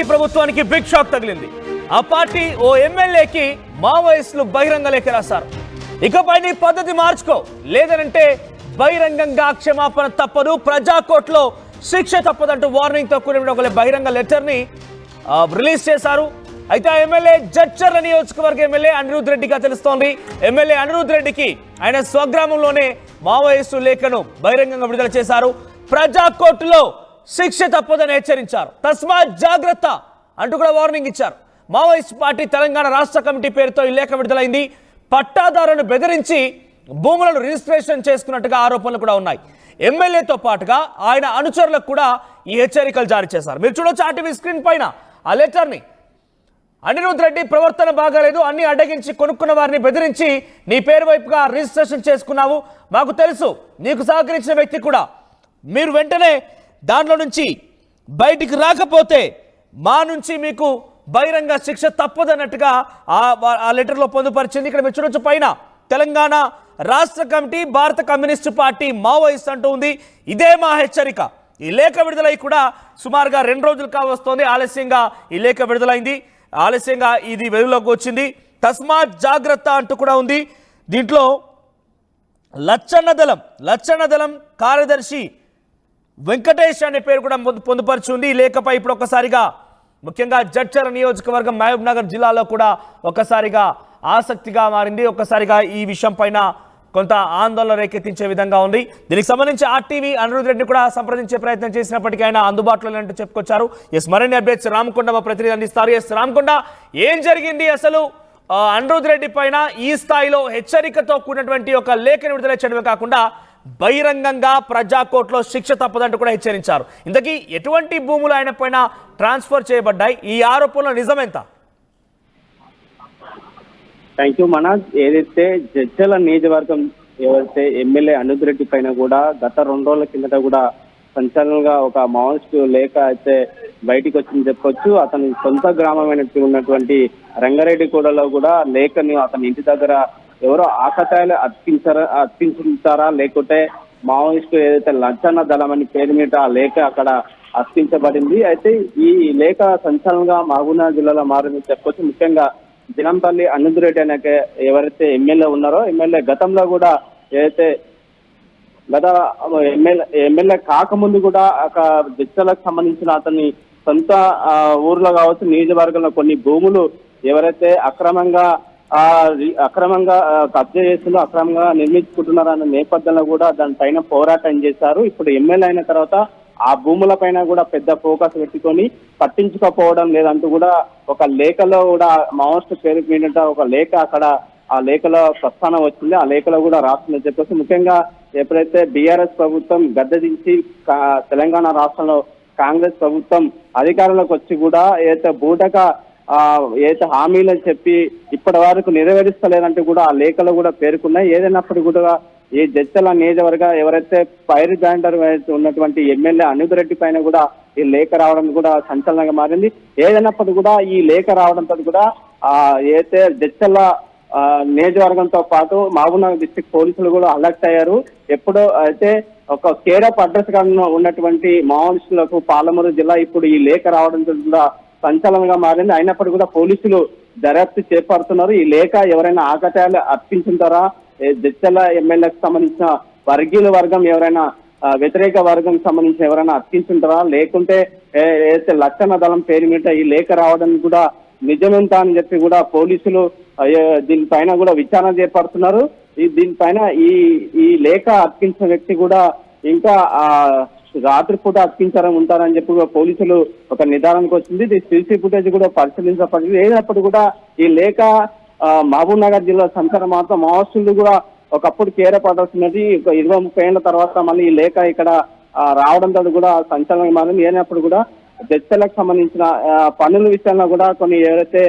Party ప్రభుత్వానికి big shock తగిలింది. ఆ పార్టీ ఓ ఎమ్మెల్యేకి మావోయిస్టులు బహిరంగ లేఖ రాశారు. ఇకపై నీ పద్ధతి మార్చుకో, లేదనంటే బహిరంగంగా క్షమాపణ తప్పదు, ప్రజాకోర్టులో శిక్ష తప్పదంటూ వార్నింగ్ తో కూడిన ఒక బహిరంగ లెటర్ ని రిలీజ్ చేశారు. అయితే ఆ ఎమ్మెల్యే జడ్చర్ల నియోజకవర్గ ఎమ్మెల్యే అనిరుద్ రెడ్డిగా తెలుస్తోంది. ఎమ్మెల్యే అనిరుద్ రెడ్డికి ఆయన స్వగ్రామంలోనే మావోయిస్టు లేఖను బహిరంగంగా విడుదల చేశారు. ప్రజాకోర్టులో శిక్ష తప్పదని హెచ్చరించారు. తస్మాత్ జాగ్రత్త అంటూ కూడా వార్నింగ్ ఇచ్చారు. మావోయిస్ట్ పార్టీ తెలంగాణ రాష్ట్ర కమిటీ పేరుతో ఈ లేఖ విడుదలైంది. పట్టాదారులను బెదిరించి భూములను రిజిస్ట్రేషన్ చేసుకున్నట్టుగా ఆరోపణలు కూడా ఉన్నాయి. ఎమ్మెల్యేతో పాటుగా ఆయన అనుచరులకు కూడా ఈ హెచ్చరికలు జారీ చేశారు. మీరు చూడొచ్చు ఆర్టీవీ స్క్రీన్ పైన ఆ లెటర్ని. అనిరుద్ రెడ్డి ప్రవర్తన బాగాలేదు, అన్ని అడ్డగించి కొనుక్కున్న వారిని బెదిరించి నీ పేరు వైపుగా రిజిస్ట్రేషన్ చేసుకున్నావు, మాకు తెలుసు, నీకు సహకరించిన వ్యక్తి కూడా, మీరు వెంటనే దాంట్లో నుంచి బయటికి రాకపోతే మా నుంచి మీకు బహిరంగ శిక్ష తప్పదన్నట్టుగా ఆ లెటర్లో పొందుపరిచింది. ఇక్కడ మీరు చూడొచ్చు పైన తెలంగాణ రాష్ట్ర కమిటీ భారత కమ్యూనిస్టు పార్టీ మావోయిస్ట్ అంటూ ఉంది. ఇదే మా హెచ్చరిక. ఈ లేఖ విడుదలై కూడా సుమారుగా 2 రోజులు కావస్తోంది. ఆలస్యంగా ఈ లేఖ విడుదలైంది, ఆలస్యంగా ఇది వెలుగులోకి వచ్చింది. తస్మాత్ జాగ్రత్త అంటూ కూడా ఉంది. దీంట్లో లచ్చన్న దళం కార్యదర్శి వెంకటేష్ అనే పేరు కూడా పొందుపరిచి ఉంది. ఈ లేఖపై ఇప్పుడు ఒక్కసారిగా ముఖ్యంగా జడ్చర్ల నియోజకవర్గం మహబూబ్ నగర్ జిల్లాలో కూడా ఒక్కసారిగా ఆసక్తిగా మారింది. ఒక్కసారిగా ఈ విషయం పైన కొంత ఆందోళన రేకెత్తించే విధంగా ఉంది. దీనికి సంబంధించి ఆర్టీవీ అనిరుద్ రెడ్డి కూడా సంప్రదించే ప్రయత్నం చేసినప్పటికీ ఆయన అందుబాటులో లేనంటూ చెప్పుకొచ్చారు. మరిన్ని అప్డేట్స్ రామకొండ మా ప్రతినిధి అందిస్తారు. రామకొండ, ఏం జరిగింది అసలు? అనిరుద్ రెడ్డి పైన ఈ స్థాయిలో హెచ్చరికతో కూడినటువంటి ఒక లేఖను విడుదల చేయడమే కాకుండా బహిరంగంగా ప్రజాకోర్టులో శిక్ష తప్పదంటూ కూడా హెచ్చరించారు. ఇంతకీ ఎటువంటి భూములు ఆయన పైన ట్రాన్స్ఫర్ చేయబడ్డాయి? ఈ ఆరోపణలో నిజమెంత? Thank you Manoj. ఏదైతే జడ్చర్ల నియోజకవర్గం ఎవరైతే ఎమ్మెల్యే అనిరుద్ రెడ్డి పైన కూడా గత 2 రోజుల కిందట కూడా సంచలనంగా ఒక మావోయిస్టు లేఖ అయితే బయటికి వచ్చింది చెప్పొచ్చు. అతని సొంత గ్రామమైన ఉన్నటువంటి రంగారెడ్డిగూడలో కూడా లేఖని అతని ఇంటి దగ్గర ఎవరో ఆకతాయిలు అర్పించుంటారా లేకుంటే మావోయిస్టు ఏదైతే లచ్చన్న దళం అని పేరు మీద ఆ లేఖ అక్కడ అర్పించబడింది. అయితే ఈ లేఖ సంచలనంగా మహబూబ్నగర్ జిల్లాలో మారింది చెప్పొచ్చు. ముఖ్యంగా దినంపల్లి అనిరుద్ రెడ్డి అనే ఎవరైతే ఎమ్మెల్యే ఉన్నారో, ఎమ్మెల్యే గతంలో కూడా ఏదైతే ఎమ్మెల్యే కాకముందు కూడా ఒక జడ్చర్లకు సంబంధించిన అతని సొంత ఊర్లో కావచ్చు నియోజకవర్గంలో కొన్ని భూములు ఎవరైతే అక్రమంగా కబ్జా చేస్తుందో, అక్రమంగా నిర్మించుకుంటున్నారన్న నేపథ్యంలో కూడా దానిపైన పోరాటం చేశారు. ఇప్పుడు ఎమ్మెల్యే అయిన తర్వాత ఆ భూముల పైన కూడా పెద్ద ఫోకస్ పెట్టుకొని పట్టించుకోకపోవడం లేదంటూ కూడా ఒక లేఖలో కూడా మావోయిస్టు పేరు మీద ఒక లేఖ అక్కడ ఆ లేఖలో ప్రస్థానం వచ్చింది. ఆ లేఖలో కూడా రాస్తుందని చెప్పేసి ముఖ్యంగా ఎప్పుడైతే బీఆర్ఎస్ ప్రభుత్వం గద్దెదించి తెలంగాణ రాష్ట్రంలో కాంగ్రెస్ ప్రభుత్వం అధికారంలోకి వచ్చి కూడా ఏదైతే బూటగా ఏదైతే హామీలు చెప్పి ఇప్పటి వరకు నెరవేరుస్తలేదంటూ కూడా ఆ లేఖలో కూడా పేర్కొన్నాయి. ఏదైనప్పుడు కూడా ఈ జడ్చర్ల నియోజకవర్గ ఎవరైతే ఫైర్ బ్యాండర్ ఉన్నటువంటి ఎమ్మెల్యే అనిరుద్ రెడ్డి పైన కూడా ఈ లేఖ రావడం కూడా సంచలనంగా మారింది. ఏదైనప్పుడు కూడా ఈ లేఖ రావడంతో కూడా ఏదైతే జడ్చర్ల నియోజకవర్గంతో పాటు మహబూబ్నగర్ డిస్ట్రిక్ట్ పోలీసులు కూడా అలర్ట్ అయ్యారు. ఎప్పుడో అయితే ఒక కేరప్ అడ్రస్ గా ఉన్నటువంటి మావోయిస్టులకు పాలమూరు జిల్లా ఇప్పుడు ఈ లేఖ రావడంతో కూడా సంచలనంగా మారింది. అయినప్పటికీ కూడా పోలీసులు దర్యాప్తు చేపడుతున్నారు. ఈ లేఖ ఎవరైనా ఆకతాయాలు అర్పించుంటారా, జడ్చర్ల ఎమ్మెల్యేకి సంబంధించిన వర్గీయుల వర్గం ఎవరైనా వ్యతిరేక వర్గం సంబంధించిన ఎవరైనా అర్పించుంటారా, లేకుంటే ఏదైతే లచ్చన్న దళం పేరు మీద ఈ లేఖ రావడం కూడా నిజమెంత అని చెప్పి కూడా పోలీసులు దీనిపైన కూడా విచారణ చేపడుతున్నారు. దీనిపైన ఈ లేఖ అర్పించిన వ్యక్తి కూడా ఇంకా రాత్రిపూట అర్పించారని ఉంటారని చెప్పి పోలీసులు ఒక నిర్ధారణకు వచ్చింది. సీసీ ఫుటేజ్ కూడా పరిశీలించబడింది. ఏదైనప్పుడు కూడా ఈ లేఖ మహబూబ్ నగర్ జిల్లా సంచారం మాత్రం మావోయిస్టులు కూడా ఒకప్పుడు కేరపడాల్సినది 20-30 ఏళ్ల తర్వాత మళ్ళీ ఈ లేఖ ఇక్కడ రావడంతో కూడా సంచలనంగా మారింది. ఏదైనప్పుడు కూడా జడ్చర్లకు సంబంధించిన పనుల విషయంలో కూడా కొన్ని ఎవరైతే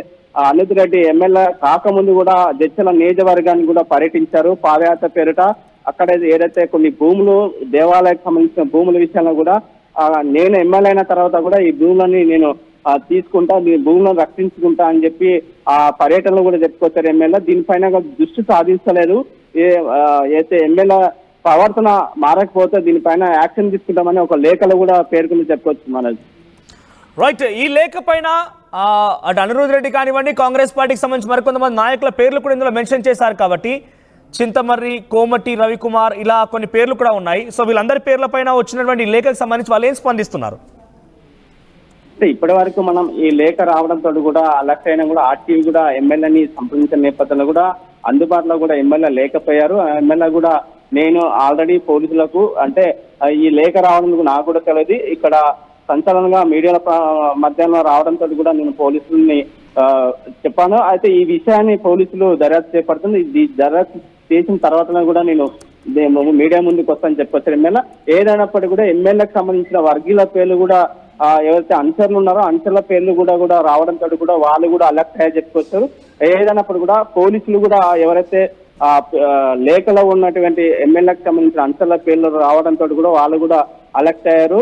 అనిరుద్ రెడ్డి ఎమ్మెల్యే కాకముందు కూడా జడ్చర్ల నియోజకవర్గాన్ని కూడా పర్యటించారు పాదయాత్ర పేరిట. అక్కడ ఏదైతే కొన్ని భూములు దేవాలయానికి సంబంధించిన భూముల విషయంలో కూడా నేను ఎమ్మెల్యే అయిన తర్వాత కూడా ఈ భూములని నేను తీసుకుంటా, ఈ భూములను రక్షించుకుంటా అని చెప్పి ఆ పర్యటనలో కూడా చెప్పుకొచ్చారు ఎమ్మెల్యే. దీనిపైన దృష్టి సాధించలేదు. అయితే ఎమ్మెల్యే ప్రవర్తన మారకపోతే దీనిపైన యాక్షన్ తీసుకుంటామని ఒక లేఖలో కూడా పేర్కొని చెప్పుకోవచ్చు మనది. రైట్, ఈ లేఖ పైన అటు అనిరుద్ రెడ్డి కానివ్వండి, కాంగ్రెస్ పార్టీకి సంబంధించి మరికొంతమంది నాయకుల పేర్లు కూడా ఇందులో మెన్షన్ చేశారు. కాబట్టి చింతమర్రి, కోమటి రవికుమార్ ఇలా కొన్ని పేర్లు కూడా ఉన్నాయి. సో వీళ్ళందరి పేర్ల పైన వచ్చినటువంటి లేఖకు సంబంధించి వాళ్ళు ఏం స్పందిస్తున్నారు? అంటే ఇప్పటి వరకు మనం ఈ లేఖ రావడంతో కూడా అలర్ట్ అయినా కూడా ఆర్టీవీ కూడా ఎమ్మెల్యేని సంప్రదించిన నేపథ్యంలో కూడా అందుబాటులో కూడా ఎమ్మెల్యే లేకపోయారు. ఎమ్మెల్యే కూడా నేను ఆల్రెడీ పోలీసులకు అంటే ఈ లేఖ రావడం నాకు కూడా తెలియదు, ఇక్కడ సంచలనంగా మీడియాల మధ్యాహ్నం రావడంతో కూడా నేను పోలీసుల్ని చెప్పాను. అయితే ఈ విషయాన్ని పోలీసులు దర్యాప్తు చేపడుతుంది. ఈ దర్యాప్తు చేసిన తర్వాతనే కూడా నేను మీడియా ముందుకు వస్తానని చెప్పొచ్చారు ఎమ్మెల్యే. ఏదైనప్పటికీ కూడా ఎమ్మెల్యేకి సంబంధించిన వర్గీయుల పేర్లు కూడా ఎవరైతే అనుచరులు ఉన్నారో అనుచరుల పేర్లు కూడా రావడంతో కూడా వాళ్ళు కూడా అలర్ట్ అయ్యా చెప్పుకొచ్చారు. ఏదైనప్పుడు కూడా పోలీసులు కూడా ఎవరైతే లేఖలో ఉన్నటువంటి ఎమ్మెల్యేకి సంబంధించిన అనుచరుల పేర్లు రావడంతో కూడా వాళ్ళు కూడా అలర్ట్ అయ్యారు.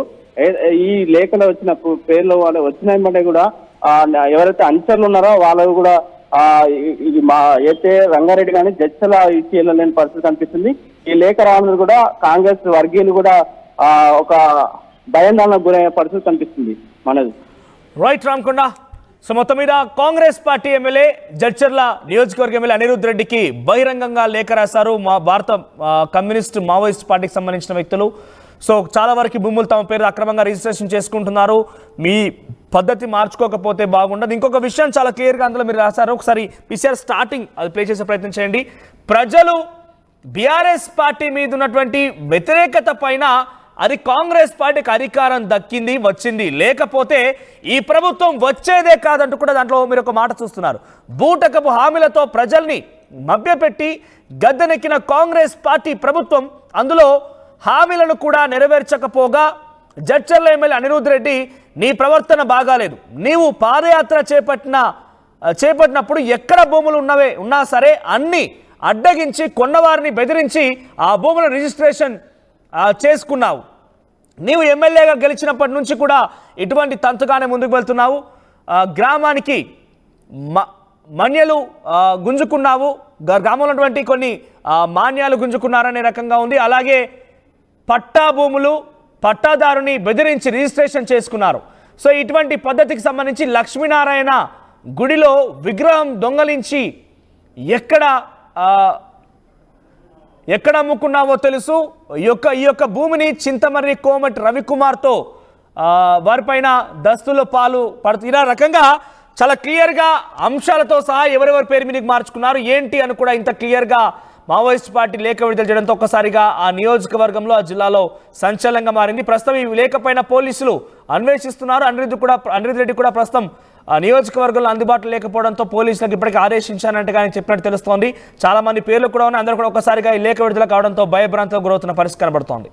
ఈ లేఖలో వచ్చిన పేర్లు వాళ్ళు వచ్చినాయంటే కూడా ఎవరైతే అనుచరులు ఉన్నారో వాళ్ళు కూడా ఇది మా అయితే రంగారెడ్డి కానీ జడ్చల ఇచ్చి వెళ్ళలేని పరిస్థితి కనిపిస్తుంది. ఈ లేఖ రావడం కూడా కాంగ్రెస్ వర్గీయులు కూడా ఒక భయాందోళనకు గురయ్యే పరిస్థితి కనిపిస్తుంది మనది. రైట్ రామకొండ, సో మొత్తం మీద కాంగ్రెస్ పార్టీ ఎమ్మెల్యే జడ్చర్ల నియోజకవర్గ ఎమ్మెల్యే అనిరుద్ రెడ్డికి బహిరంగంగా లేఖ రాశారు మా భారత కమ్యూనిస్ట్ మావోయిస్ట్ పార్టీకి సంబంధించిన వ్యక్తులు. సో చాలా వరకు భూములు తమ పేరు అక్రమంగా రిజిస్ట్రేషన్ చేసుకుంటున్నారు, మీ పద్ధతి మార్చుకోకపోతే బాగుండదు. ఇంకొక విషయం చాలా క్లియర్గా అందులో మీరు రాశారు, ఒకసారి పిసిఆర్ స్టార్టింగ్ అది ప్లే చేసే ప్రయత్నం చేయండి. ప్రజలు బీఆర్ఎస్ పార్టీ మీద ఉన్నటువంటి వ్యతిరేకత పైన అది కాంగ్రెస్ పార్టీకి అధికారం దక్కింది వచ్చింది, లేకపోతే ఈ ప్రభుత్వం వచ్చేదే కాదంటూ కూడా దాంట్లో మీరు ఒక మాట చూస్తున్నారు. బూటకపు హామీలతో ప్రజల్ని మభ్యపెట్టి గద్దెనెక్కిన కాంగ్రెస్ పార్టీ ప్రభుత్వం అందులో హామీలను కూడా నెరవేర్చకపోగా జడ్చర్ల ఎమ్మెల్యే అనిరుద్ రెడ్డి నీ ప్రవర్తన బాగాలేదు, నీవు పాదయాత్ర చేపట్టినప్పుడు ఎక్కడ భూములు ఉన్నా సరే అన్ని అడ్డగించి కొన్నవారిని బెదిరించి ఆ భూముల రిజిస్ట్రేషన్ చేసుకున్నావు, నీవు ఎమ్మెల్యేగా గెలిచినప్పటి నుంచి కూడా ఇటువంటి తంతుగానే ముందుకు వెళ్తున్నావు, గ్రామానికి మన్యలు గుంజుకున్నావు, గ్రామంలో ఉన్నటువంటి కొన్ని మాన్యాలు గుంజుకున్నారనే రకంగా ఉంది. అలాగే పట్టా భూములు పట్టాదారుని బెదిరించి రిజిస్ట్రేషన్ చేసుకున్నారు. సో ఇటువంటి పద్ధతికి సంబంధించి లక్ష్మీనారాయణ గుడిలో విగ్రహం దొంగలించి ఎక్కడ అమ్ముకున్నావో తెలుసు. ఈ యొక్క భూమిని చింతమర్రి కోమటి రవికుమార్తో వారిపైన దస్తుల పాలు పడుతూ ఇలా రకంగా చాలా క్లియర్గా అంశాలతో సహా ఎవరెవరి పేరు మీదకి మార్చుకున్నారు ఏంటి అని కూడా ఇంత క్లియర్గా మావోయిస్ట్ పార్టీ లేఖ విడుదల చేయడంతో ఒక్కసారిగా ఆ నియోజకవర్గంలో ఆ జిల్లాలో సంచలనంగా మారింది. ప్రస్తుతం ఈ లేఖ పైన పోలీసులు అన్వేషిస్తున్నారు. అనిరుద్ రెడ్డి కూడా ప్రస్తుతం నియోజకవర్గంలో అందుబాటులో లేకపోవడంతో పోలీసులకు ఇప్పటికీ ఆదేశించానంటే కానీ చెప్పినట్టు తెలుస్తోంది. చాలా మంది పేర్లు కూడా ఉన్నాయి. అందరూ కూడా ఒక్కసారిగా ఈ లేఖ విడుదల కావడంతో భయభ్రాంతులకు గురవుతున్న పరిస్థితి కనబడుతోంది.